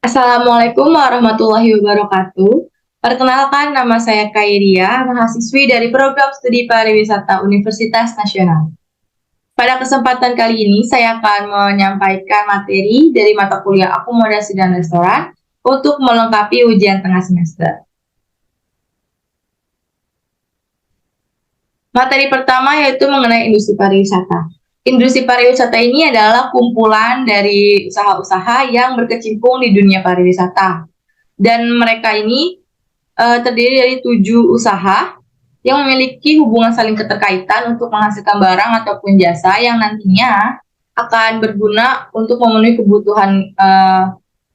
Assalamualaikum warahmatullahi wabarakatuh. Perkenalkan, nama saya Kairia, mahasiswi dari Program Studi Pariwisata Universitas Nasional. Pada kesempatan kali ini, saya akan menyampaikan materi dari mata kuliah Akomodasi dan Restoran untuk melengkapi ujian tengah semester. Materi pertama yaitu mengenai industri pariwisata. Industri pariwisata ini adalah kumpulan dari usaha-usaha yang berkecimpung di dunia pariwisata. Dan mereka ini terdiri dari 7 usaha yang memiliki hubungan saling keterkaitan untuk menghasilkan barang ataupun jasa yang nantinya akan berguna untuk memenuhi kebutuhan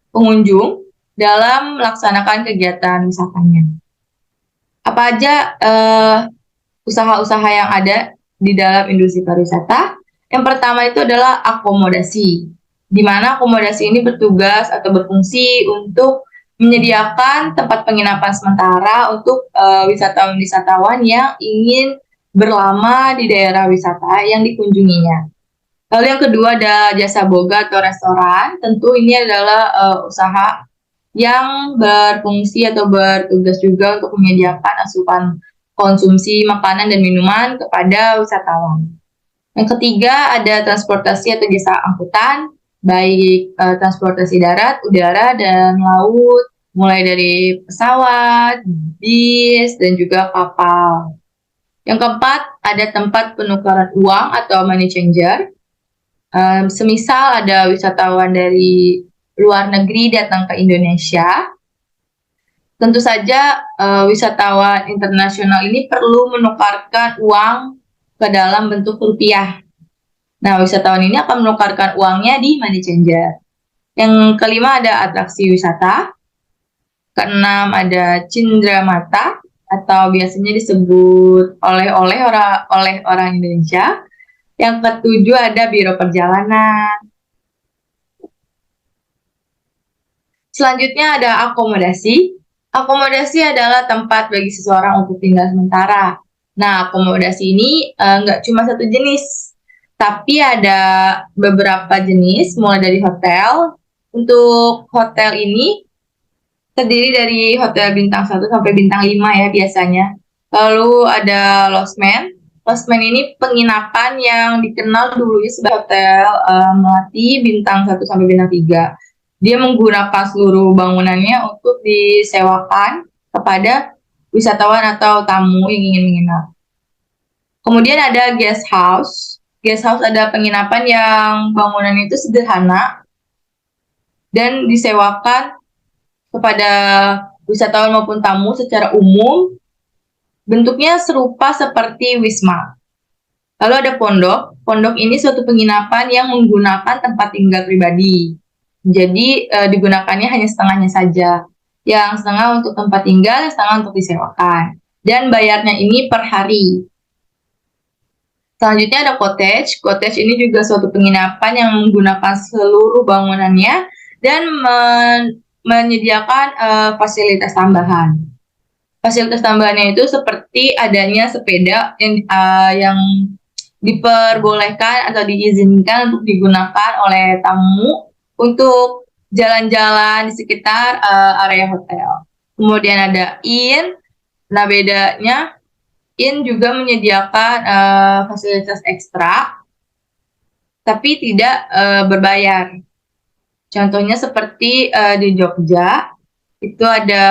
pengunjung dalam melaksanakan kegiatan wisatanya. Apa aja usaha-usaha yang ada di dalam industri pariwisata? Yang pertama itu adalah akomodasi, di mana akomodasi ini bertugas atau berfungsi untuk menyediakan tempat penginapan sementara untuk wisatawan-wisatawan yang ingin berlama di daerah wisata yang dikunjunginya. Lalu yang kedua ada jasa boga atau restoran. Tentu ini adalah usaha yang berfungsi atau bertugas juga untuk menyediakan asupan konsumsi makanan dan minuman kepada wisatawan. Yang ketiga ada transportasi atau jasa angkutan, baik transportasi darat, udara, dan laut, mulai dari pesawat, bis, dan juga kapal. Yang keempat ada tempat penukaran uang atau money changer. Semisal ada wisatawan dari luar negeri datang ke Indonesia, tentu saja wisatawan internasional ini perlu menukarkan uang ke dalam bentuk rupiah. Nah, wisatawan ini akan menukarkan uangnya di money changer. Yang kelima ada atraksi wisata. Keenam ada cindramata atau biasanya disebut oleh-oleh oleh orang Indonesia. Yang ketujuh ada biro perjalanan. Selanjutnya ada akomodasi. Akomodasi adalah tempat bagi seseorang untuk tinggal sementara. Nah, akomodasi ini nggak cuma satu jenis, tapi ada beberapa jenis, mulai dari hotel. Untuk hotel ini terdiri dari hotel bintang 1 sampai bintang 5 ya biasanya. Lalu ada lodgement. Lodgement ini penginapan yang dikenal dulu sebagai hotel melati bintang 1 sampai bintang 3. Dia menggunakan seluruh bangunannya untuk disewakan kepada wisatawan atau tamu yang ingin menginap. Kemudian ada guest house. Guest house ada penginapan yang bangunannya itu sederhana dan disewakan kepada wisatawan maupun tamu secara umum. Bentuknya serupa seperti wisma. Lalu ada pondok. Pondok ini suatu penginapan yang menggunakan tempat tinggal pribadi. Jadi digunakannya hanya setengahnya saja. Yang setengah untuk tempat tinggal, yang setengah untuk disewakan. Dan bayarnya ini per hari. Selanjutnya ada cottage. Cottage ini juga suatu penginapan yang menggunakan seluruh bangunannya dan menyediakan fasilitas tambahan. Fasilitas tambahannya itu seperti adanya sepeda yang diperbolehkan atau diizinkan untuk digunakan oleh tamu untuk jalan-jalan di sekitar area hotel. Kemudian ada inn. Nah, bedanya inn juga menyediakan fasilitas ekstra, tapi tidak berbayar. Contohnya seperti di Jogja, itu ada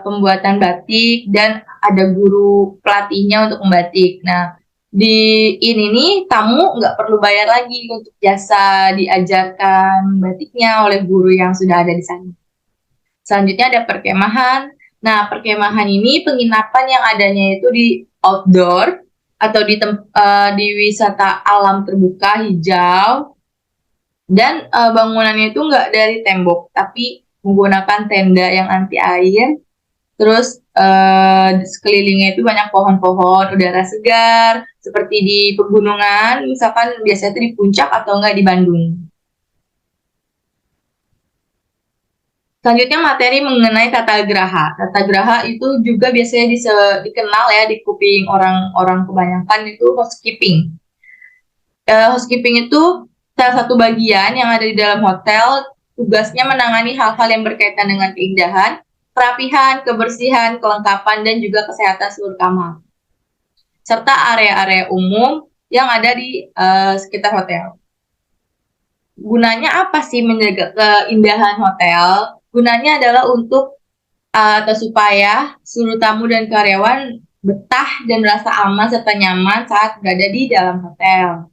pembuatan batik dan ada guru pelatihnya untuk membatik. Nah, di ini tamu nggak perlu bayar lagi untuk jasa diajarkan batiknya oleh guru yang sudah ada di sana. Selanjutnya ada perkemahan. Nah, perkemahan ini penginapan yang adanya itu di outdoor atau di wisata alam terbuka hijau, dan bangunannya itu nggak dari tembok, tapi menggunakan tenda yang anti air. Terus sekelilingnya itu banyak pohon-pohon, udara segar, seperti di pegunungan, misalkan biasanya itu di puncak atau enggak di Bandung. Selanjutnya materi mengenai tata graha. Tata graha itu juga biasanya dikenal ya di kuping orang-orang kebanyakan itu housekeeping. Housekeeping itu salah satu bagian yang ada di dalam hotel tugasnya menangani hal-hal yang berkaitan dengan keindahan, kerapihan, kebersihan, kelengkapan, dan juga kesehatan seluruh kamar, serta area-area umum yang ada di sekitar hotel. Gunanya apa sih menjaga keindahan hotel? Gunanya adalah untuk atau supaya seluruh tamu dan karyawan betah dan merasa aman serta nyaman saat berada di dalam hotel.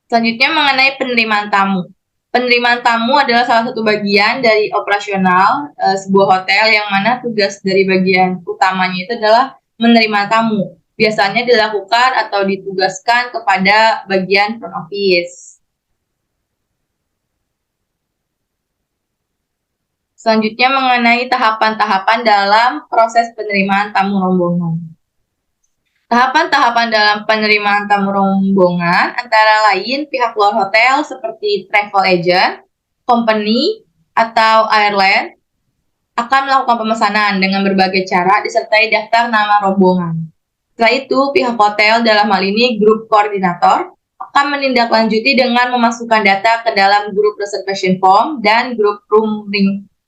Selanjutnya mengenai penerimaan tamu. Penerimaan tamu adalah salah satu bagian dari operasional sebuah hotel yang mana tugas dari bagian utamanya itu adalah menerima tamu. Biasanya dilakukan atau ditugaskan kepada bagian front office. Selanjutnya mengenai tahapan-tahapan dalam proses penerimaan tamu rombongan. Tahapan-tahapan dalam penerimaan tamu rombongan antara lain pihak luar hotel seperti travel agent, company, atau airline akan melakukan pemesanan dengan berbagai cara disertai daftar nama rombongan. Setelah itu, pihak hotel dalam hal ini grup koordinator akan menindaklanjuti dengan memasukkan data ke dalam grup reservation form dan grup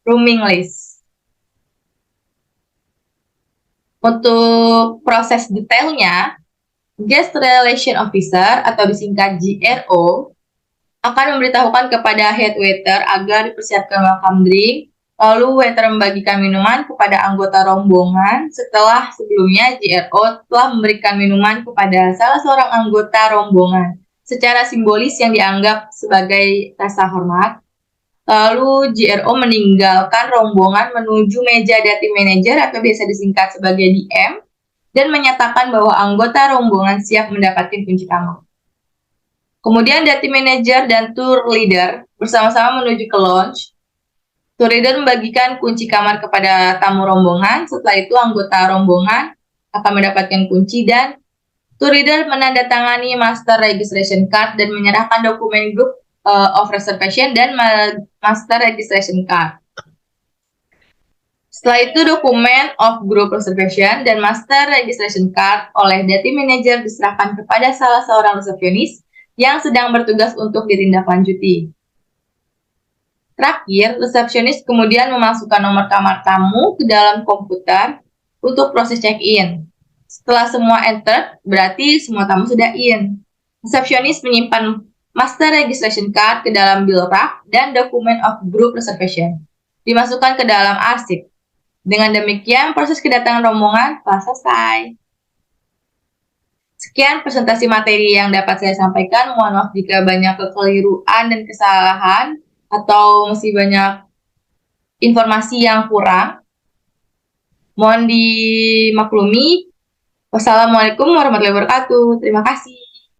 rooming list. Untuk proses detailnya, Guest Relation Officer atau disingkat GRO akan memberitahukan kepada head waiter agar dipersiapkan welcome drink, lalu waiter membagikan minuman kepada anggota rombongan setelah sebelumnya GRO telah memberikan minuman kepada salah seorang anggota rombongan secara simbolis yang dianggap sebagai rasa hormat. Lalu GRO meninggalkan rombongan menuju meja Daty Manager atau biasa disingkat sebagai DM dan menyatakan bahwa anggota rombongan siap mendapatkan kunci kamar. Kemudian Daty Manager dan Tour Leader bersama-sama menuju ke lounge. Tour Leader membagikan kunci kamar kepada tamu rombongan. Setelah itu anggota rombongan akan mendapatkan kunci dan Tour Leader menandatangani Master Registration Card dan menyerahkan dokumen Group of Reservation dan Master Registration Card. Setelah itu dokumen of Group Reservation dan Master Registration Card oleh Daty Manager diserahkan kepada salah seorang resepsionis yang sedang bertugas untuk ditindaklanjuti. Terakhir, resepsionis kemudian memasukkan nomor kamar tamu ke dalam komputer untuk proses check-in. Setelah semua enter, berarti semua tamu sudah in. Resepsionis menyimpan Master Registration Card ke dalam bill rack dan dokumen of group reservation dimasukkan ke dalam arsip. Dengan demikian, proses kedatangan rombongan telah selesai. Sekian presentasi materi yang dapat saya sampaikan. Mohon maaf jika banyak kekeliruan dan kesalahan atau masih banyak informasi yang kurang. Mohon dimaklumi. Wassalamualaikum warahmatullahi wabarakatuh. Terima kasih.